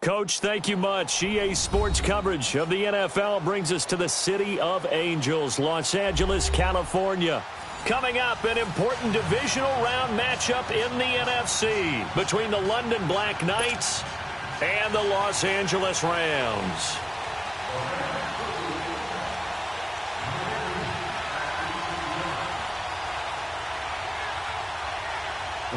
Coach, thank you much. EA Sports coverage of the NFL brings us to the City of Angels, Los Angeles, California. Coming up, an important divisional round matchup in the NFC between the London Black Knights and the Los Angeles Rams.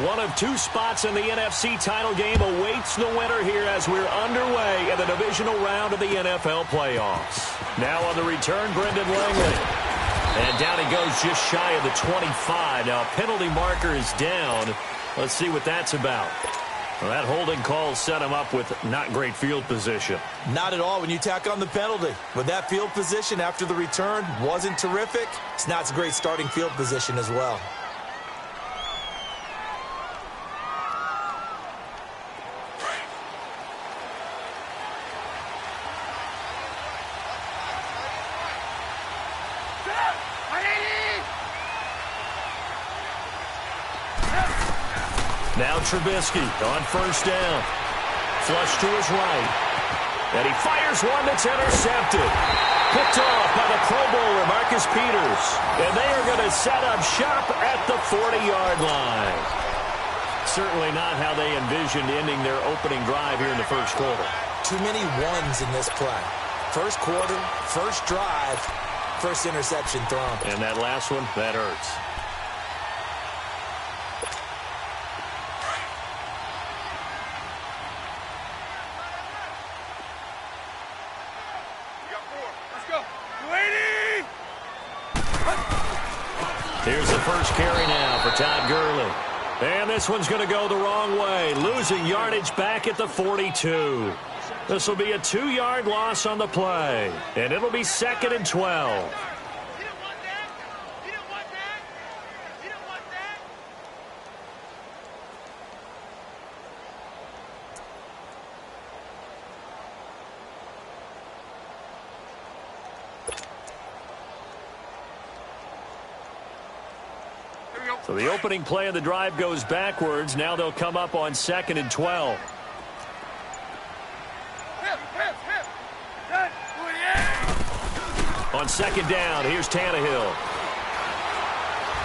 One of two spots in the NFC title game awaits the winner here as we're underway in the divisional round of the NFL playoffs. Now on the return, Brendan Langley. And down he goes just shy of the 25. Now a penalty marker is down. Let's see what that's about. Well, that holding call set him up with not great field position. Not at all when you tack on the penalty. But that field position after the return wasn't terrific. It's not a great starting field position as well. Now Trubisky on first down. Flush to his right. And he fires one that's intercepted. Picked off by the Pro Bowler, Marcus Peters. And they are going to set up shop at the 40-yard line. Certainly not how they envisioned ending their opening drive here in the first quarter. Too many ones in this play. First quarter, first drive, first interception thrown. And that last one, that hurts. Here's the first carry now for Todd Gurley. And this one's going to go the wrong way, losing yardage back at the 42. This will be a 2-yard loss on the play, and it'll be 2nd and 12. So the opening play of the drive goes backwards. Now they'll come up on 2nd and 12. On 2nd down, here's Tannehill.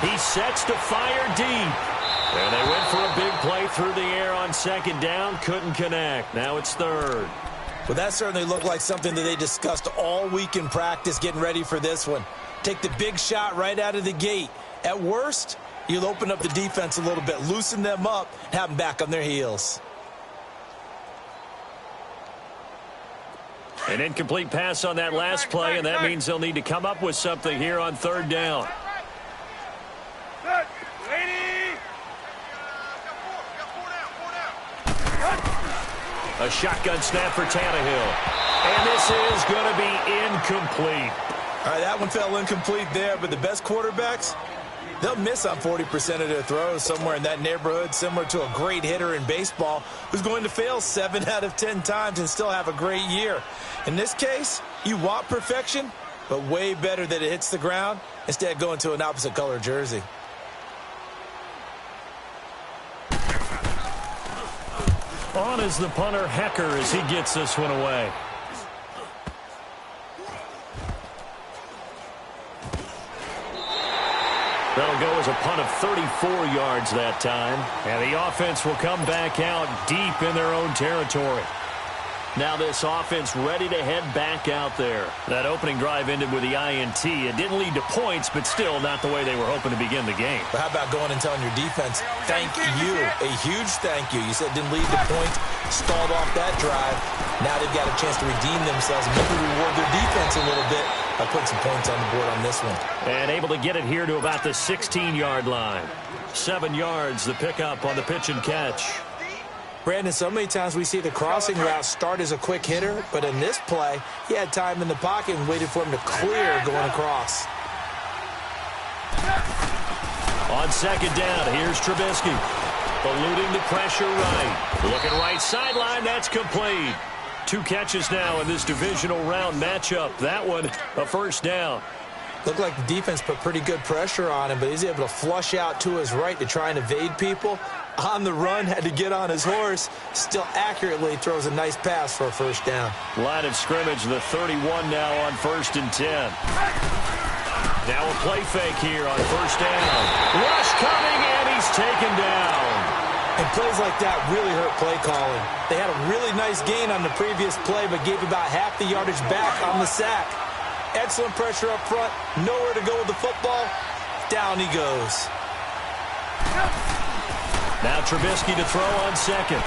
He sets to fire deep. And they went for a big play through the air on 2nd down. Couldn't connect. Now it's 3rd. Well, that certainly looked like something that they discussed all week in practice getting ready for this one. Take the big shot right out of the gate. At worst, you'll open up the defense a little bit, loosen them up, and have them back on their heels. An incomplete pass on that last play, and that means they'll need to come up with something here on 3rd down. A shotgun snap for Tannehill. And this is going to be incomplete. All right, that one fell incomplete there, but the best quarterbacks, they'll miss on 40% of their throws somewhere in that neighborhood, similar to a great hitter in baseball who's going to fail 7 out of 10 times and still have a great year. In this case, you want perfection, but way better that it hits the ground instead of going to an opposite color jersey. On is the punter, Hecker, as he gets this one away. That'll go as a punt of 34 yards that time. And the offense will come back out deep in their own territory. Now this offense ready to head back out there. That opening drive ended with the INT. It didn't lead to points, but still not the way they were hoping to begin the game. But how about going and telling your defense, thank you, a huge thank you. You said it didn't lead to points, stalled off that drive. Now they've got a chance to redeem themselves and maybe reward their defense a little bit by putting some points on the board on this one. And able to get it here to about the 16-yard line. 7 yards, the pickup on the pitch and catch. Brandon, so many times we see the crossing route start as a quick hitter, but in this play, he had time in the pocket and waited for him to clear going across. On 2nd down, here's Trubisky. Eluding the pressure right. Looking right sideline, that's complete. 2 catches now in this divisional round matchup. That one, a first down. Looked like the defense put pretty good pressure on him, but he's able to flush out to his right to try and evade people. On the run, had to get on his horse. Still accurately throws a nice pass for a first down. Line of scrimmage, the 31 now on 1st and 10. Now a play fake here on 1st down. Rush coming, and he's taken down. And plays like that really hurt play calling. They had a really nice gain on the previous play, but gave about half the yardage back on the sack. Excellent pressure up front. Nowhere to go with the football. Down he goes. Now Trubisky to throw on 2nd.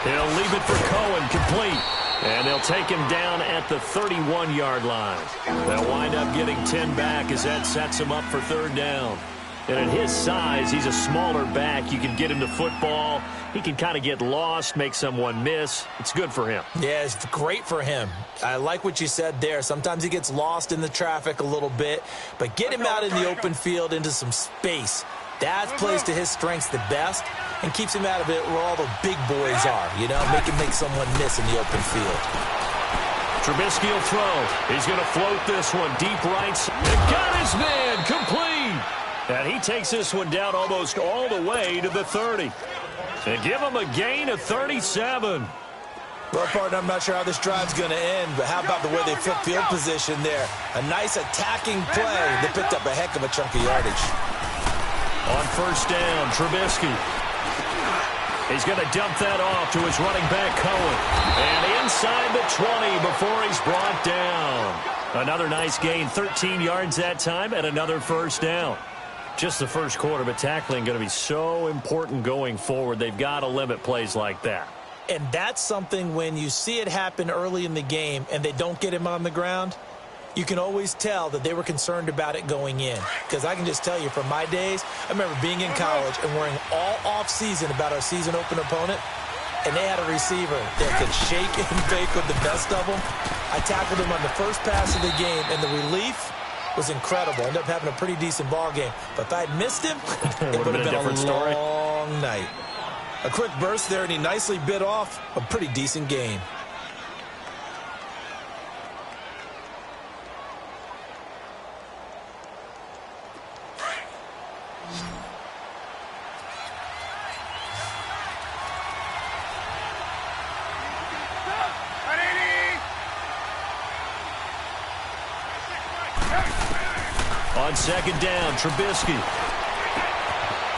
He'll leave it for Cohen, complete. And they'll take him down at the 31-yard line. They'll wind up getting 10 back as that sets him up for 3rd down. And at his size, he's a smaller back. You can get him to football. He can kind of get lost, make someone miss. It's good for him. Yeah, it's great for him. I like what you said there. Sometimes he gets lost in the traffic a little bit, but get him out in the open field into some space. That plays to his strengths the best and keeps him out of it where all the big boys are, you know, make someone miss in the open field. Trubisky will throw. He's going to float this one deep right. And got his man complete. And he takes this one down almost all the way to the 30. And give him a gain of 37. Well, partner, I'm not sure how this drive's going to end, but how about the way they flip field position there? A nice attacking play. They picked up a heck of a chunk of yardage. On 1st down, Trubisky. He's going to dump that off to his running back, Cohen. And inside the 20 before he's brought down. Another nice gain, 13 yards that time, and another 1st down. Just the first quarter, but tackling going to be so important going forward. They've got to limit plays like that. And that's something when you see it happen early in the game and they don't get him on the ground, you can always tell that they were concerned about it going in. Because I can just tell you from my days, I remember being in college and worrying all off-season about our season open opponent, and they had a receiver that could shake and bake with the best of them. I tackled him on the first pass of the game, and the relief was incredible. Ended up having a pretty decent ball game. But if I had missed him, it would have been a different story. Long night. A quick burst there, and he nicely bit off a pretty decent game. On 2nd down, Trubisky.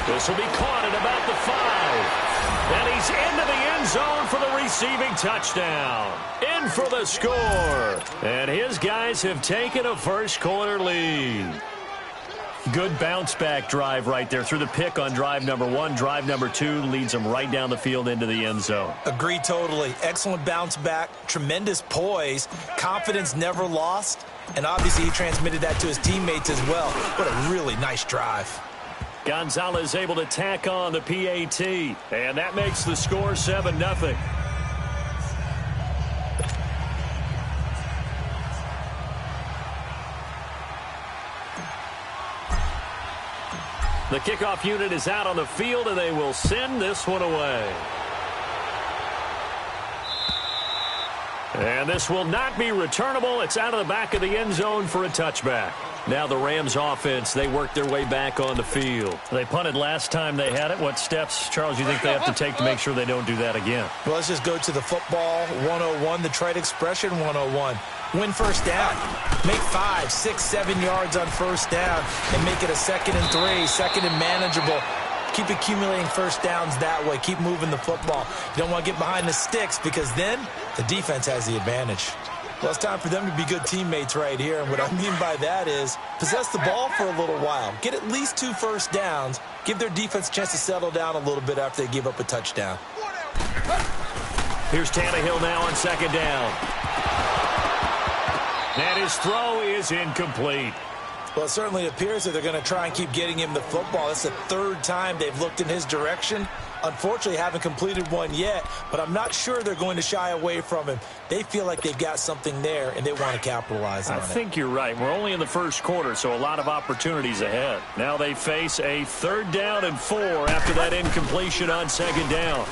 This will be caught at about the 5. And he's into the end zone for the receiving touchdown. In for the score. And his guys have taken a first quarter lead. Good bounce-back drive right there. Through the pick on drive number 1. Drive number 2 leads them right down the field into the end zone. Agree totally. Excellent bounce back. Tremendous poise. Confidence never lost. And obviously he transmitted that to his teammates as well. What a really nice drive. Gonzalez able to tack on the PAT. And that makes the score 7-0. The kickoff unit is out on the field, and they will send this one away. And this will not be returnable. It's out of the back of the end zone for a touchback. Now the Rams offense, they work their way back on the field. They punted last time they had it. What steps, Charles, you think they have to take to make sure they don't do that again? Well, let's just go to the football 101, the trade expression 101. Win first down. Make 5, 6, 7 yards on first down and make it a 2nd and 3, 2nd and manageable. Keep accumulating first downs that way. Keep moving the football. You don't want to get behind the sticks because then the defense has the advantage. Well, it's time for them to be good teammates right here. And what I mean by that is possess the ball for a little while. Get at least 2 first downs. Give their defense a chance to settle down a little bit after they give up a touchdown. Here's Tannehill now on 2nd down. And his throw is incomplete. Well, it certainly appears that they're going to try and keep getting him the football. That's the 3rd time they've looked in his direction. Unfortunately, haven't completed one yet, but I'm not sure they're going to shy away from him. They feel like they've got something there, and they want to capitalize on it. I think you're right. We're only in the first quarter, so a lot of opportunities ahead. Now they face a 3rd down and 4 after that incompletion on 2nd down.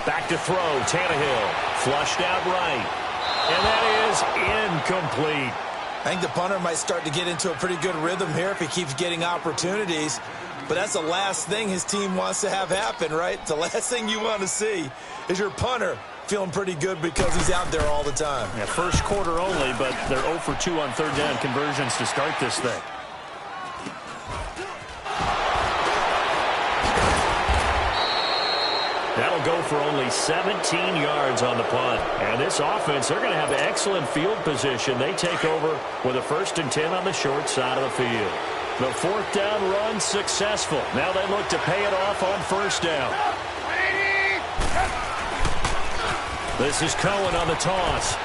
Back to throw, Tannehill. Flushed out right. And that is incomplete. I think the punter might start to get into a pretty good rhythm here if he keeps getting opportunities. But that's the last thing his team wants to have happen, right? The last thing you want to see is your punter feeling pretty good because he's out there all the time. Yeah, first quarter only, but they're 0 for 2 on third down conversions to start this thing. That'll go for only 17 yards on the punt. And this offense, they're going to have excellent field position. They take over with a 1st and 10 on the short side of the field. The 4th down run successful. Now they look to pay it off on 1st down. This is Cohen on the toss.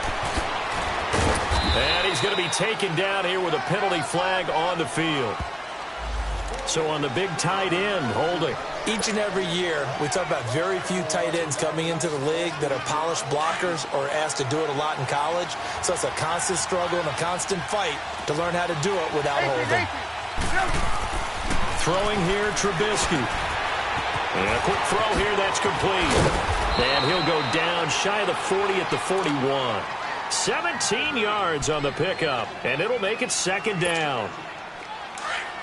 And he's going to be taken down here with a penalty flag on the field. So on the big tight end, holding. Each and every year, we talk about very few tight ends coming into the league that are polished blockers or asked to do it a lot in college. So it's a constant struggle and a constant fight to learn how to do it without holding. Throwing here, Trubisky. And a quick throw here, that's complete. And he'll go down shy of the 40 at the 41. 17 yards on the pickup, and it'll make it 2nd down.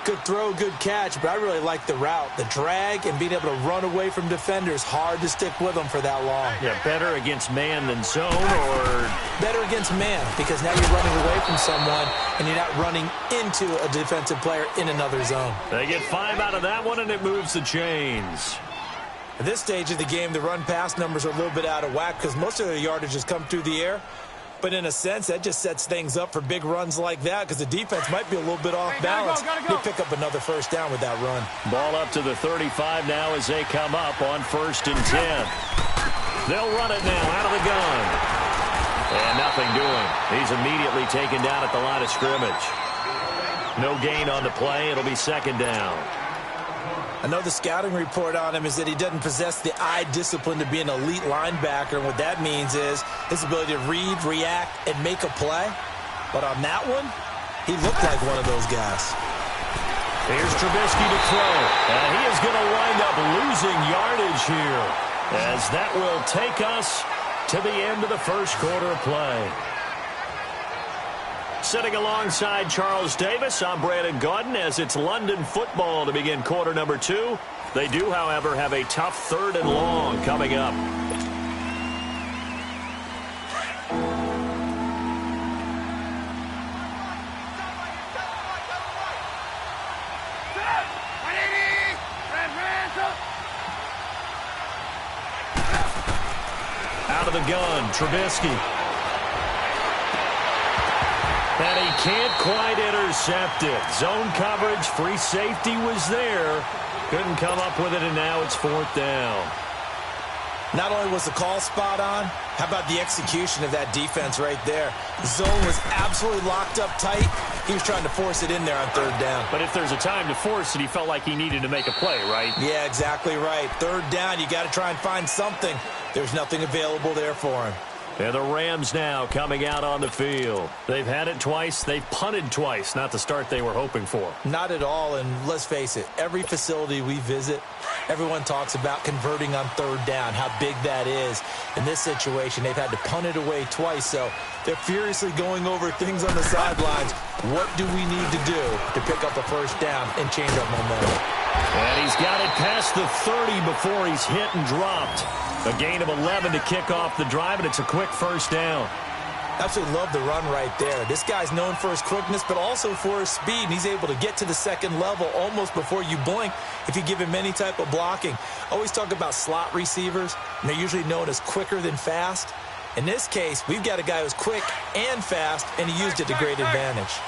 Good throw, good catch, but I really like the route. The drag and being able to run away from defenders, hard to stick with them for that long. Yeah, better against man than zone, or? Better against man, because now you're running away from someone and you're not running into a defensive player in another zone. They get 5 out of that one, and it moves the chains. At this stage of the game, the run-pass numbers are a little bit out of whack because most of the yardage has come through the air. But in a sense, that just sets things up for big runs like that because the defense might be a little bit off balance. They pick up another 1st down with that run. Ball up to the 35 now as they come up on 1st and 10. They'll run it now out of the gun. And nothing doing. He's immediately taken down at the line of scrimmage. No gain on the play. It'll be 2nd down. I know the scouting report on him is that he doesn't possess the eye discipline to be an elite linebacker. And what that means is his ability to read, react, and make a play. But on that one, he looked like one of those guys. Here's Trubisky to throw. And he is going to wind up losing yardage here, as that will take us to the end of the 1st quarter of play. Sitting alongside Charles Davis, I'm Brandon Gaudin as it's London football to begin quarter number 2. They do, however, have a tough 3rd and long coming up. Out of the gun, Trubisky. And he can't quite intercept it. Zone coverage, free safety was there. Couldn't come up with it, and now it's 4th down. Not only was the call spot on, how about the execution of that defense right there? The zone was absolutely locked up tight. He was trying to force it in there on 3rd down. But if there's a time to force it, he felt like he needed to make a play, right? Yeah, exactly right. 3rd down, you got to try and find something. There's nothing available there for him. And the Rams now coming out on the field. They've had it twice. They've punted twice. Not the start they were hoping for. Not at all, and let's face it, every facility we visit, everyone talks about converting on 3rd down, how big that is. In this situation, they've had to punt it away twice, so they're furiously going over things on the sidelines. What do we need to do to pick up a 1st down and change our momentum? And he's got it past the 30 before he's hit and dropped. A gain of 11 to kick off the drive, and it's a quick 1st down. Absolutely love the run right there. This guy's known for his quickness, but also for his speed. And he's able to get to the 2nd level almost before you blink if you give him any type of blocking. I always talk about slot receivers, and they're usually known as quicker than fast. In this case, we've got a guy who's quick and fast, and he used it to great advantage.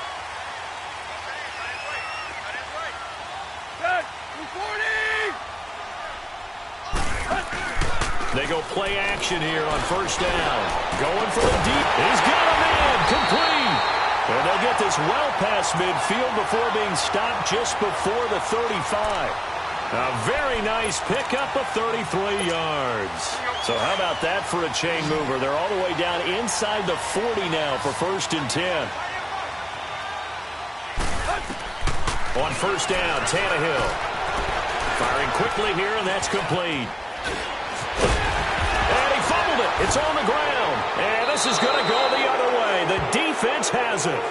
They go play action here on 1st down. Going for the deep. He's got a man. Complete. And they'll get this well past midfield before being stopped just before the 35. A very nice pickup of 33 yards. So how about that for a chain mover? They're all the way down inside the 40 now for 1st and 10. On 1st down, Tannehill. Firing quickly here, and that's complete. It's on the ground, and this is going to go the other way. The defense has it.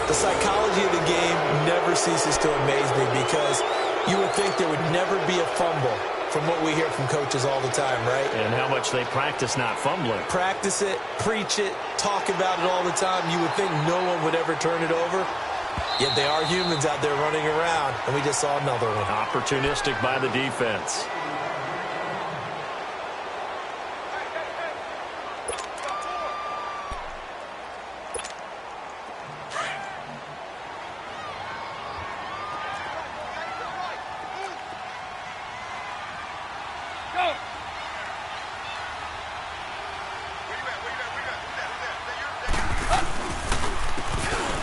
The psychology of the game never ceases to amaze me because You would think there would never be a fumble from what we hear from coaches all the time, right? And how much they practice not fumbling. Practice it, preach it, talk about it all the time. You would think no one would ever turn it over. Yet they are humans out there running around, and we just saw another one. Opportunistic by the defense.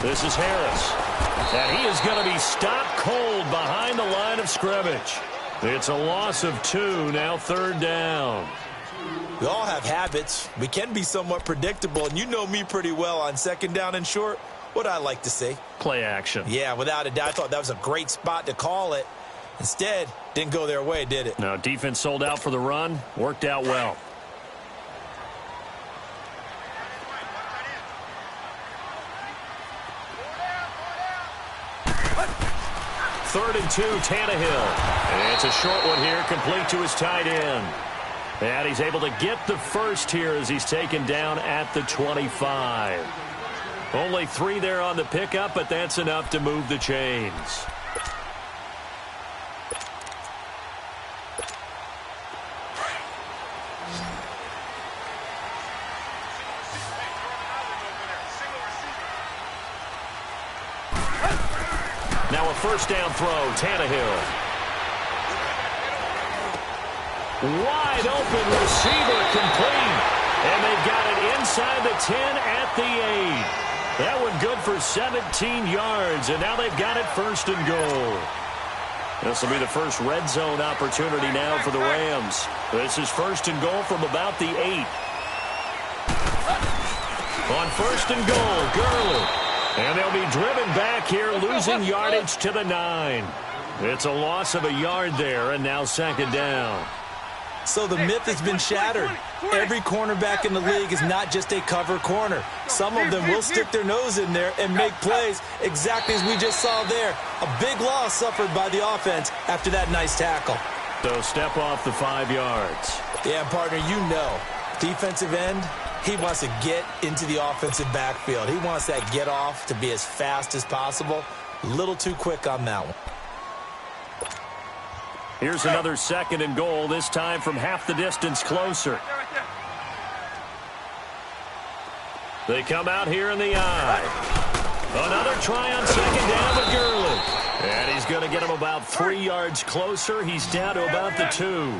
This is Harris. And he is going to be stopped cold behind the line of scrimmage. It's a loss of 2, now 3rd down. We all have habits. We can be somewhat predictable, and you know me pretty well on 2nd down and short. What I like to see. Play action. Yeah, without a doubt. I thought that was a great spot to call it. Instead, didn't go their way, did it? No, defense sold out for the run. Worked out well. 3rd and 2, Tannehill. It's a short one here, complete to his tight end. And he's able to get the first here as he's taken down at the 25. Only 3 there on the pickup, but that's enough to move the chains. Now a 1st down throw, Tannehill. Wide open receiver complete. And they've got it inside the 10 at the 8. That one good for 17 yards. And now they've got it 1st and goal. This will be the first red zone opportunity now for the Rams. This is 1st and goal from about the 8. On 1st and goal, Gurley. And they'll be driven back here, losing yardage to the 9. It's a loss of a yard there, and now 2nd down. So the myth has been shattered. Every cornerback in the league is not just a cover corner. Some of them will stick their nose in there and make plays exactly as we just saw there. A big loss suffered by the offense after that nice tackle. So step off the 5 yards. Yeah, partner, you know, defensive end, he wants to get into the offensive backfield. He wants that get off to be as fast as possible. A little too quick on that one. Here's another 2nd and goal, this time from half the distance closer. They come out here in the eye. Another try on 2nd down with Gurley. And he's going to get him about 3 yards closer. He's down to about the 2.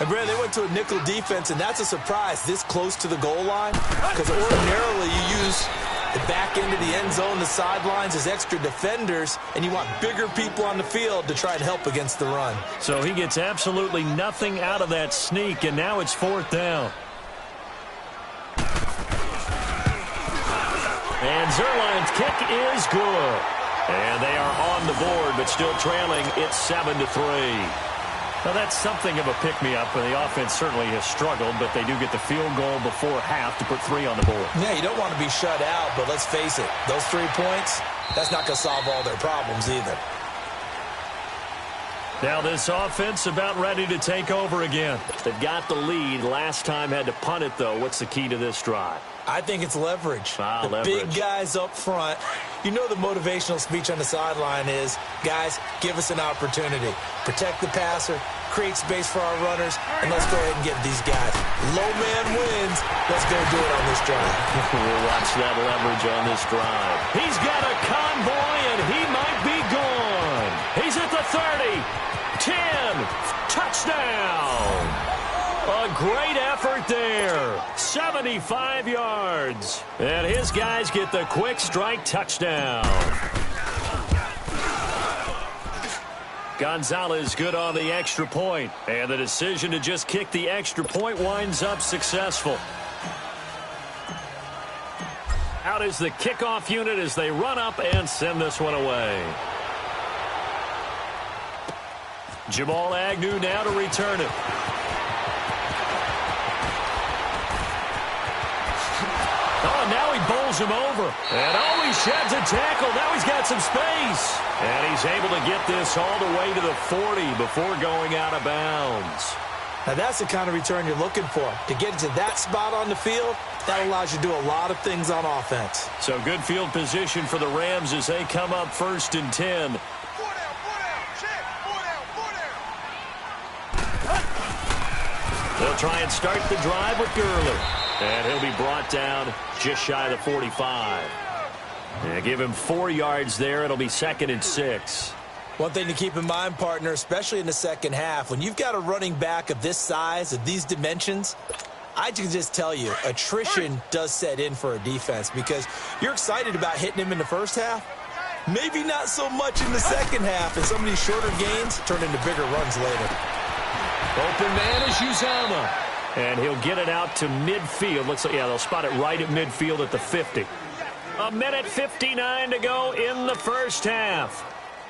And Brad, they went to a nickel defense, and that's a surprise this close to the goal line, because ordinarily you use the back end of the end zone, the sidelines as extra defenders, and you want bigger people on the field to try and help against the run. So he gets absolutely nothing out of that sneak, and now it's 4th down. And Zerline's kick is good. And they are on the board, but still trailing. It's 7-3. Now, that's something of a pick-me-up, and the offense certainly has struggled, but they do get the field goal before half to put 3 on the board. Yeah, you don't want to be shut out, but let's face it, those 3 points, that's not going to solve all their problems either. Now this offense about ready to take over again. They've got the lead. Last time had to punt it, though. What's the key to this drive? I think it's leverage. Leverage. Big guys up front. You know the motivational speech on the sideline is, guys, give us an opportunity. Protect the passer, create space for our runners, and let's go ahead and get these guys. Low man wins. Let's go do it on this drive. We'll watch that leverage on this drive. He's got a convoy, and he might be gone. He's at the 30. 10. Touchdown. A great effort there. 75 yards. And his guys get the quick strike touchdown. Gonzalez good on the extra point. And the decision to just kick the extra point winds up successful. Out is the kickoff unit as they run up and send this one away. Jamal Agnew now to return it. Oh, now he bowls him over. And oh, he sheds a tackle. Now he's got some space. And he's able to get this all the way to the 40 before going out of bounds. Now that's the kind of return you're looking for. To get into that spot on the field, that allows you to do a lot of things on offense. So good field position for the Rams as they come up 1st and 10. They'll try and start the drive with Gurley. And he'll be brought down just shy of the 45. And give him 4 yards there. It'll be 2nd and 6. One thing to keep in mind, partner, especially in the second half, when you've got a running back of this size, of these dimensions, I can just tell you, attrition does set in for a defense because you're excited about hitting him in the first half. Maybe not so much in the second half, and some of these shorter gains turn into bigger runs later. Open man is Uzomah. And he'll get it out to midfield. Looks like, yeah, they'll spot it right at midfield at the 50. 1:59 to go in the first half.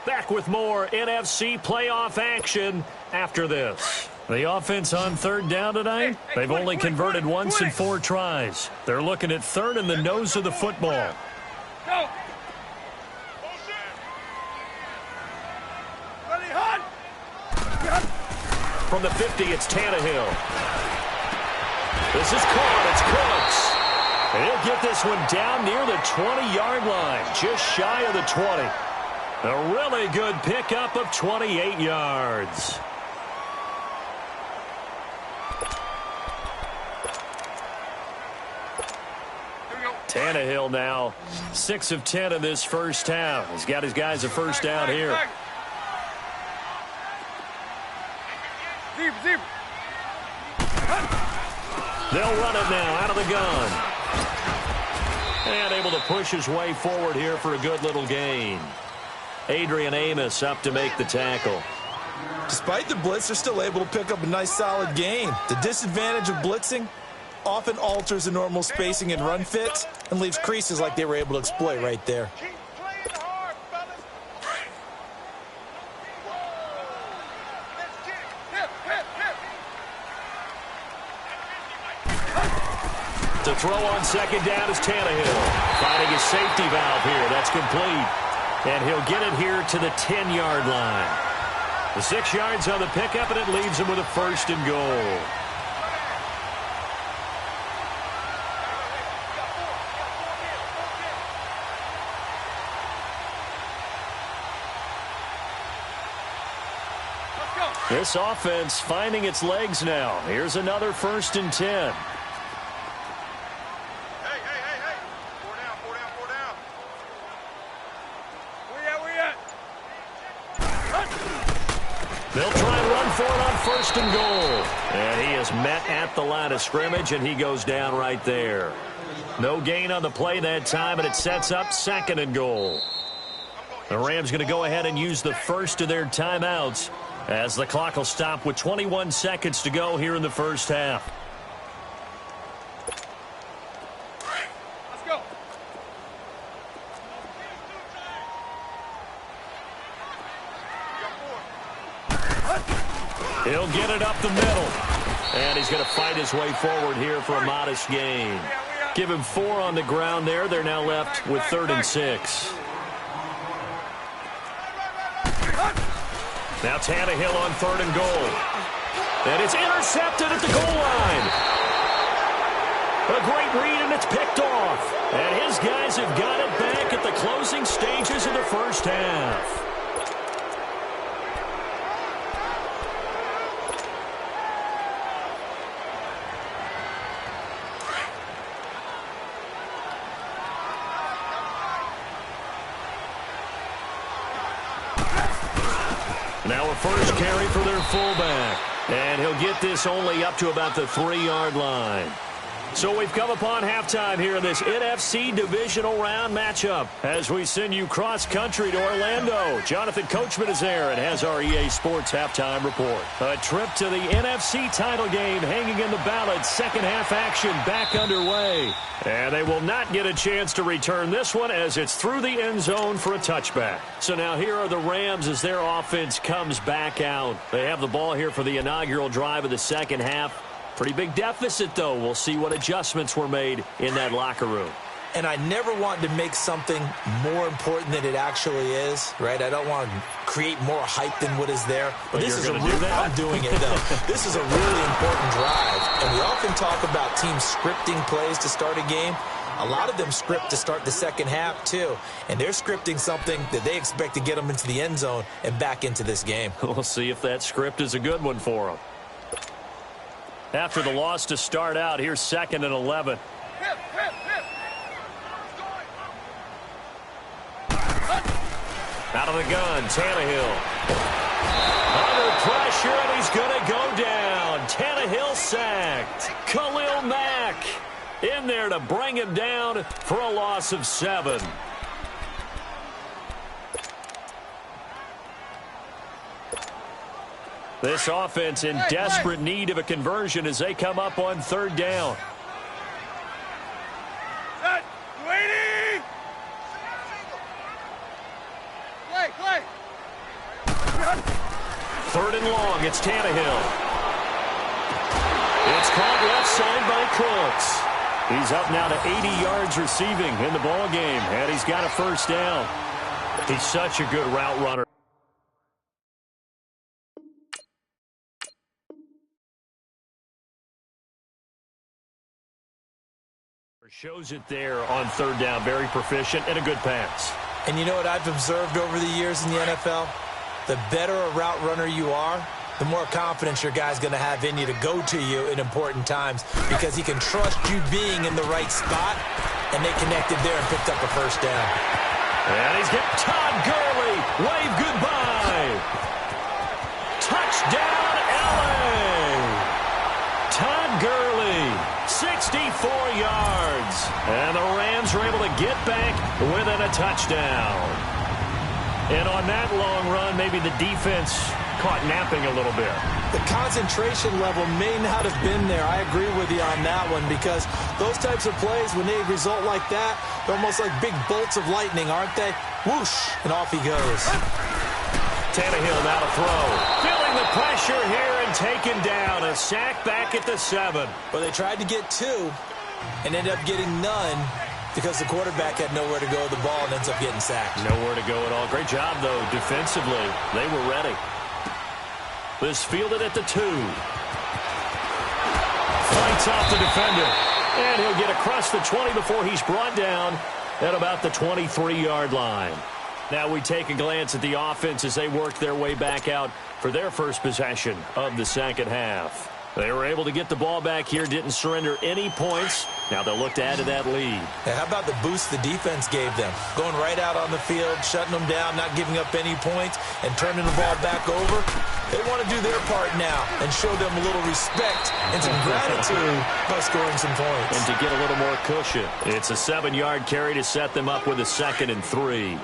Back with more NFC playoff action after this. The offense on 3rd down tonight, they've only converted once in 4 tries. They're looking at 3rd in the nose of the football. Go. From the 50, it's Tannehill. This is caught. It's Cooks. And he'll get this one down near the 20-yard line, just shy of the 20. A really good pickup of 28 yards. Tannehill now 6 of 10 in this first half. He's got his guys a first down here. Deep. They'll run it now out of the gun. And able to push his way forward here for a good little gain. Adrian Amos up to make the tackle. Despite the blitz, they're still able to pick up a nice solid gain. The disadvantage of blitzing often alters the normal spacing and run fits and leaves creases like they were able to exploit right there. Keep playing hard, fellas. Let's get hip. To throw on 2nd down is Tannehill. Finding his safety valve here. That's complete. And he'll get it here to the 10-yard line. The 6 yards on the pickup, and it leaves him with a 1st and goal. This offense finding its legs now. Here's another 1st and 10. Hey. 4 down. Where you at? They'll try and run for it on 1st and goal. And he is met at the line of scrimmage, and he goes down right there. No gain on the play that time, and it sets up 2nd and goal. The Rams going to go ahead and use the first of their timeouts as the clock will stop with 21 seconds to go here in the first half. Let's go. He'll get it up the middle. And he's going to fight his way forward here for a modest gain. Give him 4 on the ground there. They're now left with 3rd and 6. Now Tannehill on 3rd and goal. And it's intercepted at the goal line. A great read, and it's picked off. And his guys have got it back at the closing stages of the first half. Now a first carry for their fullback. And he'll get this only up to about the 3-yard line. So we've come upon halftime here in this NFC Divisional Round matchup as we send you cross-country to Orlando. Jonathan Coachman is there and has our EA Sports halftime report. A trip to the NFC title game hanging in the balance. Second half action back underway. And they will not get a chance to return this one as it's through the end zone for a touchback. So now here are the Rams as their offense comes back out. They have the ball here for the inaugural drive of the second half. Pretty big deficit, though. We'll see what adjustments were made in that locker room. And I never want to make something more important than it actually is, right? I don't want to create more hype than what is there. But this is a real, I'm doing it, though. This is a really important drive. And we often talk about teams scripting plays to start a game. A lot of them script to start the second half, too. And they're scripting something that they expect to get them into the end zone and back into this game. We'll see if that script is a good one for them. After the loss to start out, here's 2nd and 11. Out of the gun, Tannehill. Under pressure, and he's going to go down. Tannehill sacked. Khalil Mack in there to bring him down for a loss of 7. This offense in desperate need of a conversion as they come up on 3rd down. Waiting! Play! 3rd and long, it's Tannehill. It's caught left side by Cooks. He's up now to 80 yards receiving in the ball game, and he's got a 1st down. He's such a good route runner. Shows it there on 3rd down. Very proficient and a good pass. And you know what I've observed over the years in the NFL? The better a route runner you are, the more confidence your guy's going to have in you to go to you in important times because he can trust you being in the right spot, and they connected there and picked up a 1st down. And he's got Todd Gurley. Wave goodbye. Touchdown, L.A. Todd Gurley, 64 yards. And the Rams are able to get back within a touchdown. And on that long run, maybe the defense caught napping a little bit. The concentration level may not have been there. I agree with you on that one because those types of plays, when they result like that, they're almost like big bolts of lightning, aren't they? Whoosh, and off he goes. Tannehill now to throw. Feeling the pressure here and taken down. A sack back at the 7. Well, they tried to get 2 and ended up getting none because the quarterback had nowhere to go with the ball and ends up getting sacked. Nowhere to go at all. Great job, though, defensively. They were ready. This fielded at the 2. Fights off the defender. And he'll get across the 20 before he's brought down at about the 23-yard line. Now we take a glance at the offense as they work their way back out for their first possession of the second half. They were able to get the ball back here, didn't surrender any points. Now they'll look to add to that lead. Yeah, how about the boost the defense gave them? Going right out on the field, shutting them down, not giving up any points, and turning the ball back over. They want to do their part now and show them a little respect and some gratitude by scoring some points. And to get a little more cushion. It's a 7-yard carry to set them up with a 2nd and 3.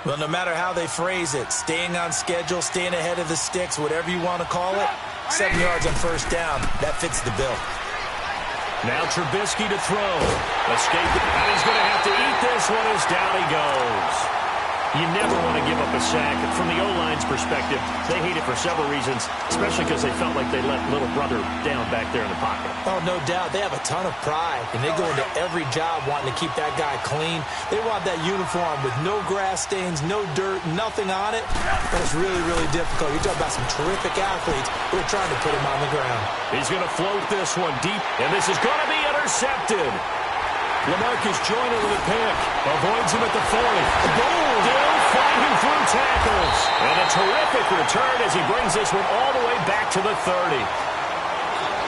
Well, no matter how they phrase it, staying on schedule, staying ahead of the sticks, whatever you want to call it, 7 yards on 1st down, that fits the bill. Now Trubisky to throw. Escape, and he's going to have to eat this one as down he goes. You never want to give up a sack. From the O-line's perspective, they hate it for several reasons, especially because they felt like they let little brother down back there in the pocket. Oh, no doubt. They have a ton of pride, and they go into every job wanting to keep that guy clean. They want that uniform with no grass stains, no dirt, nothing on it. But it's really, really difficult. You're talking about some terrific athletes who are trying to put him on the ground. He's going to float this one deep, and this is going to be intercepted. LaMarcus Joyner with a pick. Avoids him at the 40. Boom! Still fighting through tackles. And a terrific return as he brings this one all the way back to the 30.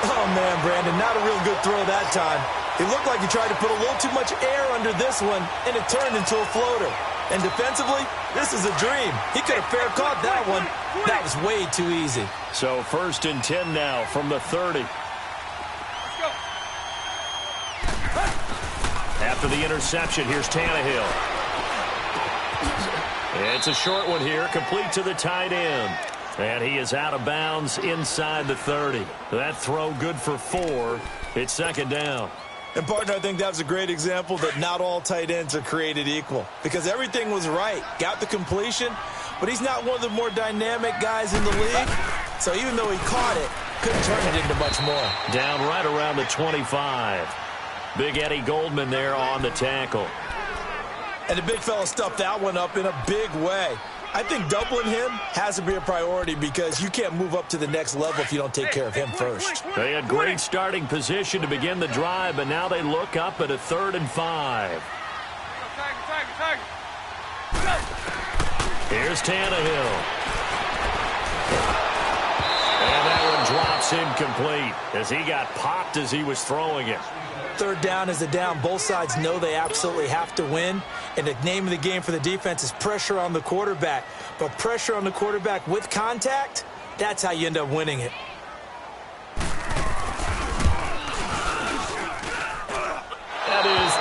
Oh, man, Brandon, not a real good throw that time. It looked like he tried to put a little too much air under this one, and it turned into a floater. And defensively, this is a dream. He could have fair caught that one. That was way too easy. So 1st and 10 now from the 30. After the interception, here's Tannehill. It's a short one here, complete to the tight end. And he is out of bounds inside the 30. That throw good for 4. It's 2nd down. And, partner, I think that was a great example that not all tight ends are created equal. Because everything was right. Got the completion, but he's not one of the more dynamic guys in the league. So even though he caught it, couldn't turn it into much more. Down right around the 25. Big Eddie Goldman there on the tackle. And the big fella stuffed that one up in a big way. I think doubling him has to be a priority because you can't move up to the next level if you don't take care of him first. They had great starting position to begin the drive, but now they look up at a 3rd and 5. Here's Tannehill. And that one drops incomplete as he got popped as he was throwing it. 3rd down is a down. Both sides know they absolutely have to win. And the name of the game for the defense is pressure on the quarterback. But pressure on the quarterback with contact, that's how you end up winning it. That is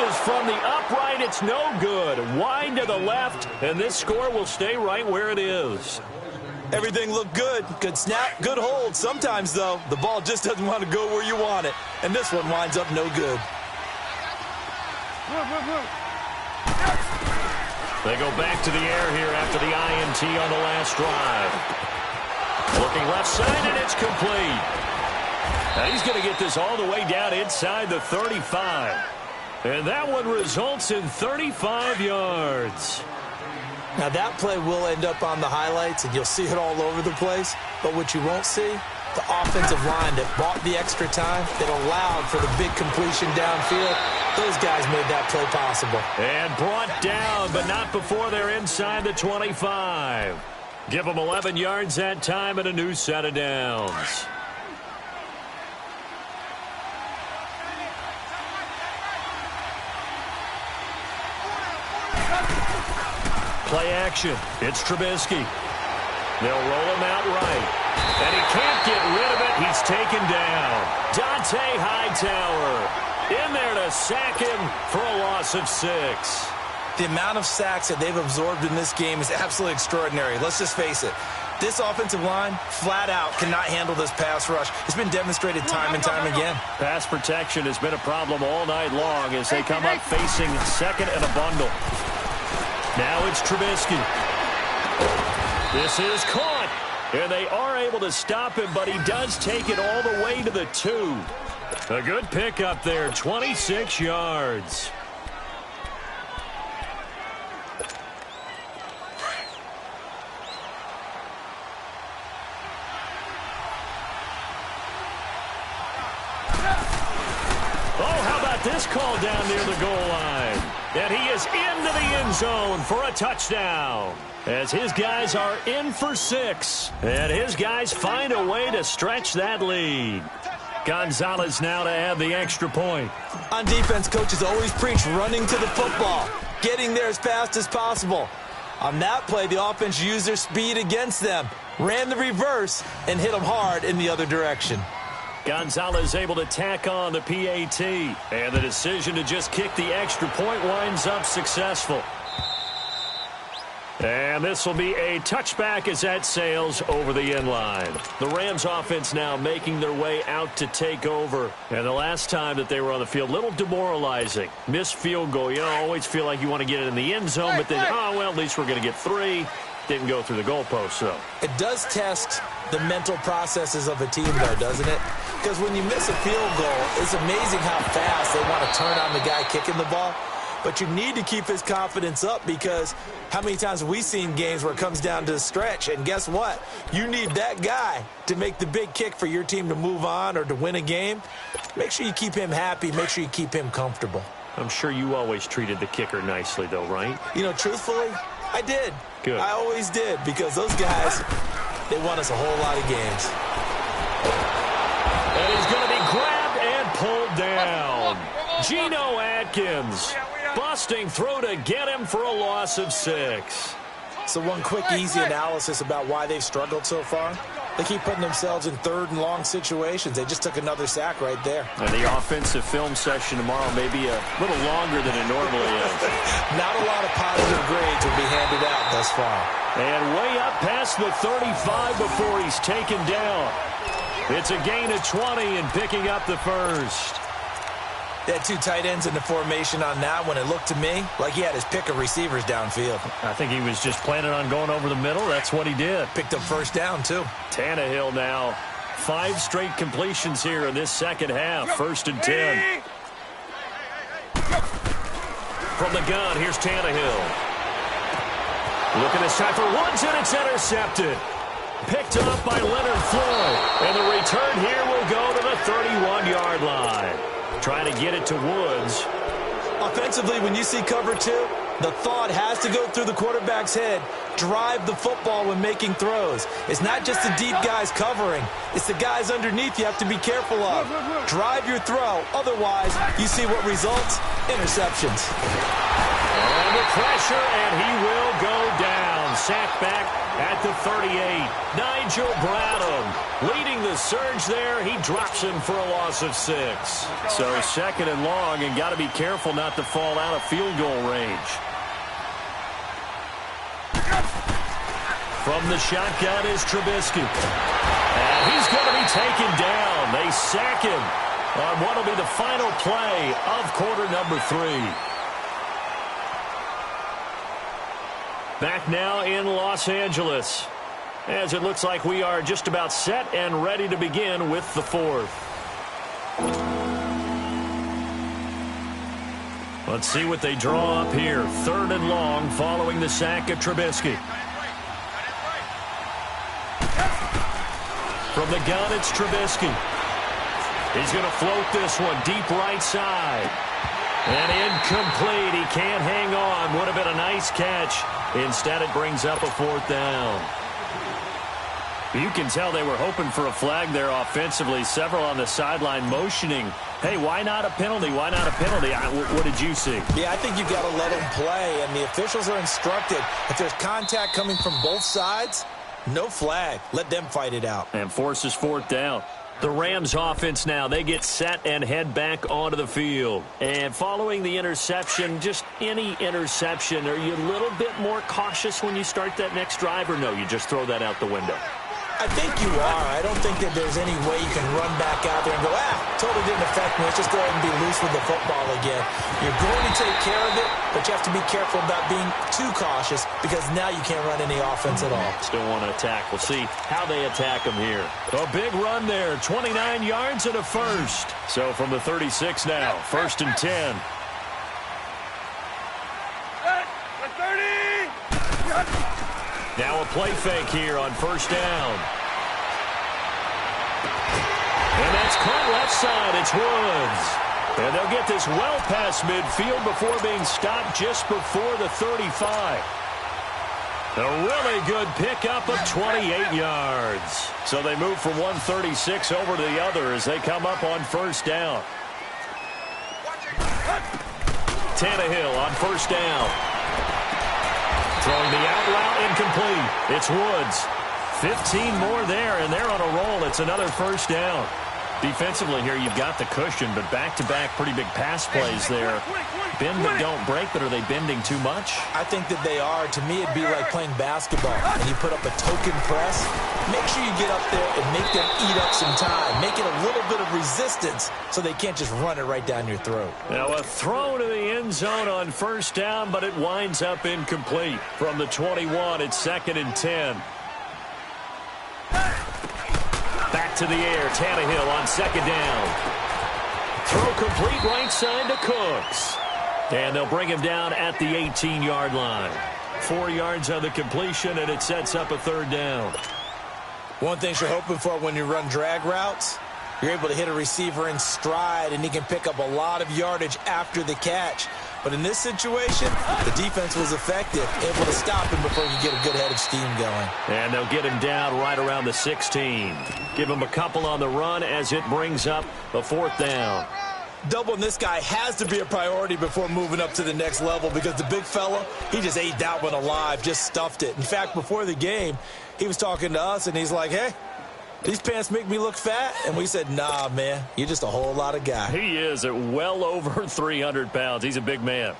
inches from the upright. It's no good. Wide to the left, and this score will stay right where it is. Everything looked good. Good snap, good hold. Sometimes, though, the ball just doesn't want to go where you want it. And this one winds up no good. They go back to the air here after the INT on the last drive. Looking left side, and it's complete. Now he's going to get this all the way down inside the 35. And that one results in 35 yards. Now, that play will end up on the highlights, and you'll see it all over the place. But what you won't see, the offensive line that bought the extra time, that allowed for the big completion downfield, those guys made that play possible. And brought down, but not before they're inside the 25. Give them 11 yards that time and a new set of downs. Play action. It's Trubisky. They'll roll him out right. And he can't get rid of it. He's taken down. Dante Hightower in there to sack him for a loss of 6. The amount of sacks that they've absorbed in this game is absolutely extraordinary. Let's just face it. This offensive line, flat out, cannot handle this pass rush. It's been demonstrated time and time again. Pass protection has been a problem all night long as they come up facing second and a bundle. Now it's Trubisky. This is caught. And they are able to stop him, but he does take it all the way to the 2. A good pickup there, 26 yards. Oh, how about this call down near the goal line? And he is into the end zone for a touchdown. As his guys are in for 6. And his guys find a way to stretch that lead. Gonzalez now to add the extra point. On defense, coaches always preach running to the football, getting there as fast as possible. On that play, the offense used their speed against them, ran the reverse, and hit them hard in the other direction. Gonzalez able to tack on the PAT. And the decision to just kick the extra point winds up successful. And this will be a touchback as that sails over the end line. The Rams offense now making their way out to take over. And the last time that they were on the field, a little demoralizing. Missed field goal. You know, always feel like you want to get it in the end zone, but then, oh, well, at least we're going to get 3. Didn't go through the goalpost, though. It does test the mental processes of a team, though, doesn't it? Because when you miss a field goal, it's amazing how fast they want to turn on the guy kicking the ball. But you need to keep his confidence up because how many times have we seen games where it comes down to the stretch? And guess what? You need that guy to make the big kick for your team to move on or to win a game. Make sure you keep him happy. Make sure you keep him comfortable. I'm sure you always treated the kicker nicely, though, right? You know, truthfully, I did. Good. I always did because those guys, they won us a whole lot of games. And he's going to be grabbed and pulled down. Geno Atkins busting through to get him for a loss of 6. So one quick, easy analysis about why they've struggled so far. They keep putting themselves in third and long situations. They just took another sack right there. And the offensive film session tomorrow may be a little longer than it normally is. Not a lot of positive grades will be handed out thus far. And way up past the 35 before he's taken down. It's a gain of 20 and picking up the first. They had 2 tight ends in the formation on that one. It looked to me like he had his pick of receivers downfield. I think he was just planning on going over the middle. That's what he did. Picked up first down, too. Tannehill now. 5 straight completions here in this second half. 1st and 10. From the gun, here's Tannehill. Looking this time for Woods, and it's intercepted. Picked up by Leonard Floyd. And the return here will go to the 31-yard line. Trying to get it to Woods. Offensively, when you see cover two, the thought has to go through the quarterback's head. Drive the football when making throws. It's not just the deep guys covering. It's the guys underneath you have to be careful of. Drive your throw. Otherwise, you see what results? Interceptions. And the pressure, and he will go down. Sacked back at the 38. Nigel Bradham leading the surge there. He drops him for a loss of 6. So second and long, and got to be careful not to fall out of field goal range. From the shotgun is Trubisky. And he's going to be taken down. They sack him on what will be the final play of quarter number 3. Back now in Los Angeles, as it looks like we are just about set and ready to begin with the 4th. Let's see what they draw up here. 3rd and long following the sack of Trubisky. From the gun, it's Trubisky. He's going to float this one deep right side. And incomplete. He can't hang on. Would have been a nice catch. Instead, it brings up a 4th down. You can tell they were hoping for a flag there offensively. Several on the sideline motioning. Hey, why not a penalty? Why not a penalty? What did you see? Yeah, I think you've got to let him play, and the officials are instructed. If there's contact coming from both sides, no flag. Let them fight it out. And forces 4th down. The Rams offense now, they get set and head back onto the field. And following the interception, just any interception, are you a little bit more cautious when you start that next drive, or no, you just throw that out the window? I think you are. I don't think that there's any way you can run back out there and go, totally didn't affect me. Let's just go ahead and be loose with the football again. You're going to take care of it, but you have to be careful about being too cautious because now you can't run any offense at all. Still want to attack. We'll see how they attack them here. A big run there, 29 yards and a first. So from the 36 now, 1st and 10. Now a play fake here on 1st down. And that's caught left side. It's Woods. And they'll get this well past midfield before being stopped just before the 35. A really good pickup of 28 yards. So they move from 136 over to the other as they come up on 1st down. Tannehill on 1st down. Throwing the out route incomplete. It's Woods. 15 more there, and they're on a roll. It's another 1st down. Defensively here, you've got the cushion, but back-to-back pretty big pass plays there. Bend but don't break, but are they bending too much? I think that they are. To me, it'd be like playing basketball, and you put up a token press. Make sure you get up there and make them eat up some time. Make it a little bit of resistance so they can't just run it right down your throat. Now a throw to the end zone on 1st down, but it winds up incomplete. From the 21, it's 2nd and 10. Back to the air, Tannehill on 2nd down. Throw complete right side to Cooks. And they'll bring him down at the 18-yard line. 4 yards on the completion, and it sets up a 3rd down. One thing you're hoping for when you run drag routes, you're able to hit a receiver in stride, and he can pick up a lot of yardage after the catch. But in this situation, the defense was effective, able to stop him before he could get a good head of steam going. And they'll get him down right around the 16. Give him a couple on the run as it brings up a 4th down. Doubling this guy has to be a priority before moving up to the next level because the big fella, he just ate that one alive, just stuffed it. In fact, before the game, he was talking to us, and he's like, hey, these pants make me look fat? And we said, nah, man, you're just a whole lot of guy. He is at well over 300 pounds. He's a big man.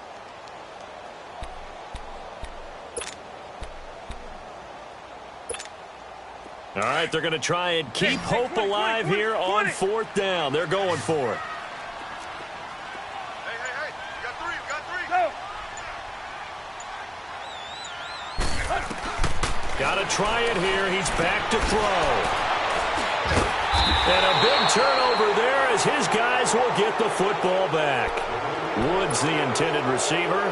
All right, they're going to try and keep hope alive here on 4th down. They're going for it. Hey, you got three, go! Got to try it here. He's back to throw. And a big turnover there as his guys will get the football back. Woods, the intended receiver.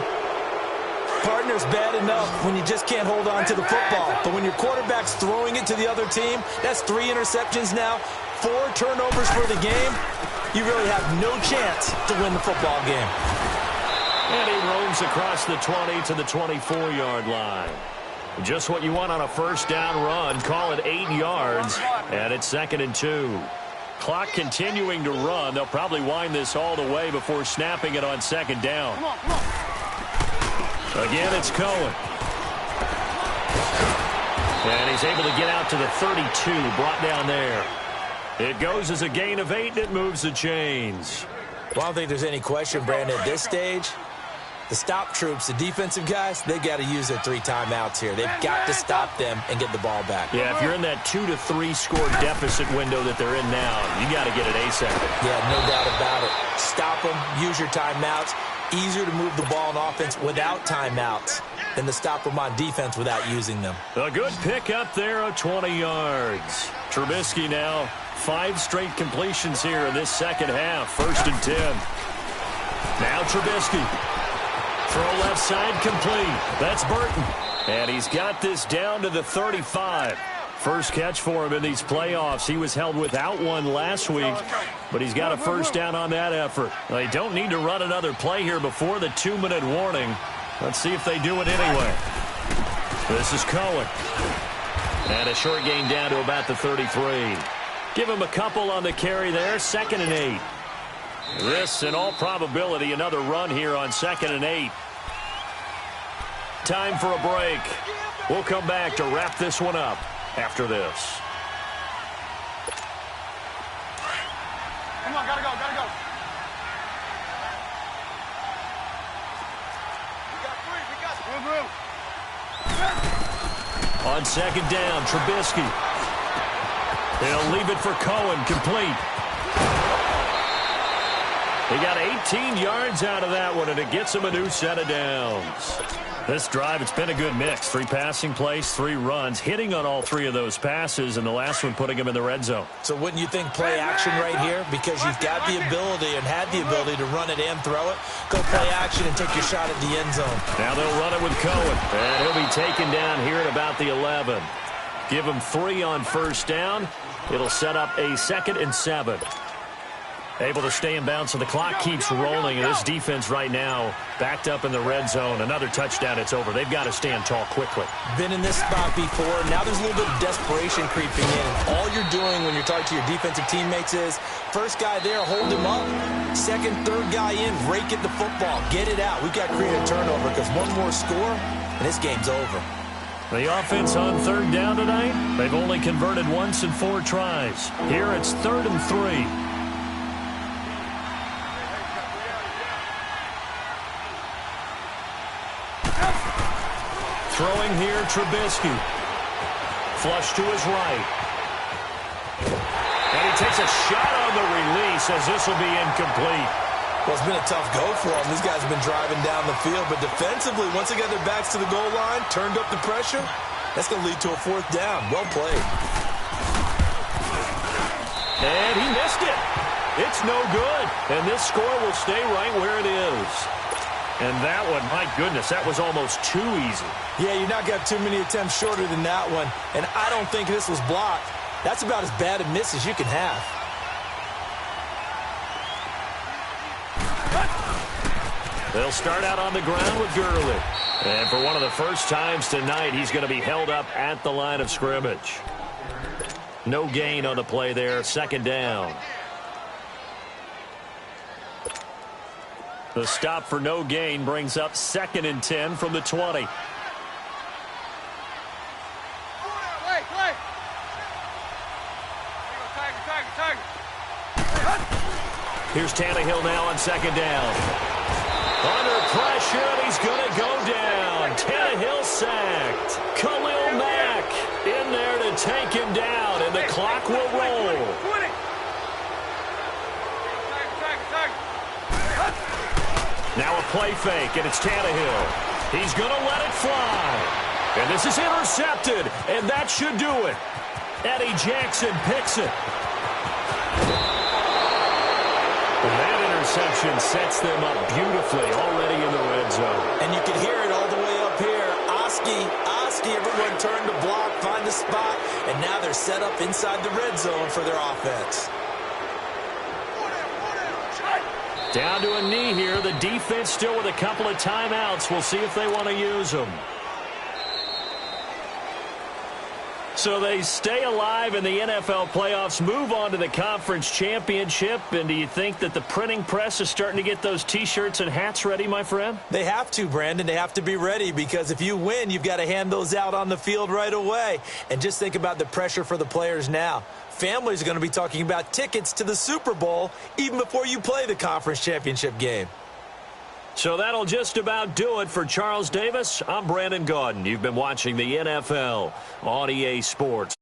Partner's bad enough when you just can't hold on to the football. But when your quarterback's throwing it to the other team, that's 3 interceptions now, 4 turnovers for the game. You really have no chance to win the football game. And he roams across the 20 to the 24-yard line. Just what you want on a first down run. Call it 8 yards, and it's 2nd and 2. Clock continuing to run. They'll probably wind this all the way before snapping it on 2nd down. Again, it's Cohen. And he's able to get out to the 32, brought down there. It goes as a gain of 8, and it moves the chains. Well, I don't think there's any question, Brandon, at this stage. The stop troops, the defensive guys, they got to use their 3 timeouts here. They've got to stop them and get the ball back. Yeah, if you're in that 2 to 3 score deficit window that they're in now, you got to get it ASAP. Yeah, no doubt about it. Stop them, use your timeouts. Easier to move the ball on offense without timeouts than to stop them on defense without using them. A good pick up there of 20 yards. Trubisky now 5 straight completions here in this second half. 1st and 10. Now Trubisky. Throw left side complete. That's Burton. And he's got this down to the 35. First catch for him in these playoffs. He was held without one last week, but he's got a first down on that effort. They don't need to run another play here before the 2-minute warning. Let's see if they do it anyway. This is Cohen. And a short gain down to about the 33. Give him a couple on the carry there. 2nd and 8. This, in all probability, another run here on 2nd and 8. Time for a break. We'll come back to wrap this one up after this. Come on, gotta go, gotta go. We got 3, we got 3. On 2nd down, Trubisky. They'll leave it for Cohen, complete. He got 18 yards out of that one, and it gets him a new set of downs. This drive, it's been a good mix. 3 passing plays, 3 runs, hitting on all 3 of those passes, and the last one putting him in the red zone. So wouldn't you think play action right here? Because you've got the ability and had the ability to run it and throw it. Go play action and take your shot at the end zone. Now they'll run it with Cohen, and he'll be taken down here at about the 11. Give him 3 on first down. It'll set up a 2nd and 7. Able to stay in bounds, so the clock keeps rolling. And this defense right now backed up in the red zone. Another touchdown, it's over. They've got to stand tall quickly. Been in this spot before. Now there's a little bit of desperation creeping in. All you're doing when you're talking to your defensive teammates is, first guy there, hold him up. 2nd, 3rd guy in, rake at the football. Get it out. We've got to create a turnover because one more score, and this game's over. The offense on 3rd down tonight, they've only converted once in 4 tries. Here it's 3rd and 3. Throwing here, Trubisky. Flush to his right. And he takes a shot on the release as this will be incomplete. Well, it's been a tough go for them. These guys have been driving down the field, but defensively, once they got their backs to the goal line, turned up the pressure, that's going to lead to a 4th down. Well played. And he missed it. It's no good. And this score will stay right where it is. And that one, my goodness, that was almost too easy. Yeah, you not got too many attempts shorter than that one. And I don't think this was blocked. That's about as bad a miss as you can have. They'll start out on the ground with Gurley. And for one of the first times tonight, he's going to be held up at the line of scrimmage. No gain on the play there, 2nd down. The stop for no gain brings up 2nd and 10 from the 20. Here's Tannehill now on 2nd down. Under pressure, and he's going to go down. Tannehill sacked. Khalil Mack in there to take him down, and the clock will roll. Now a play fake, and it's Tannehill. He's going to let it fly. And this is intercepted, and that should do it. Eddie Jackson picks it. And that interception motion sets them up beautifully already in the red zone. And you can hear it all the way up here. Oski, everyone turned to block, find the spot, and now they're set up inside the red zone for their offense. Down to a knee here. The defense still with a couple of timeouts. We'll see if they want to use them. So they stay alive in the NFL playoffs, move on to the conference championship. And do you think that the printing press is starting to get those T-shirts and hats ready, my friend? They have to, Brandon. They have to be ready because if you win, you've got to hand those out on the field right away. And just think about the pressure for the players now. Families are going to be talking about tickets to the Super Bowl even before you play the conference championship game. So that'll just about do it for Charles Davis. I'm Brandon Gaudin. You've been watching the NFL on EA Sports.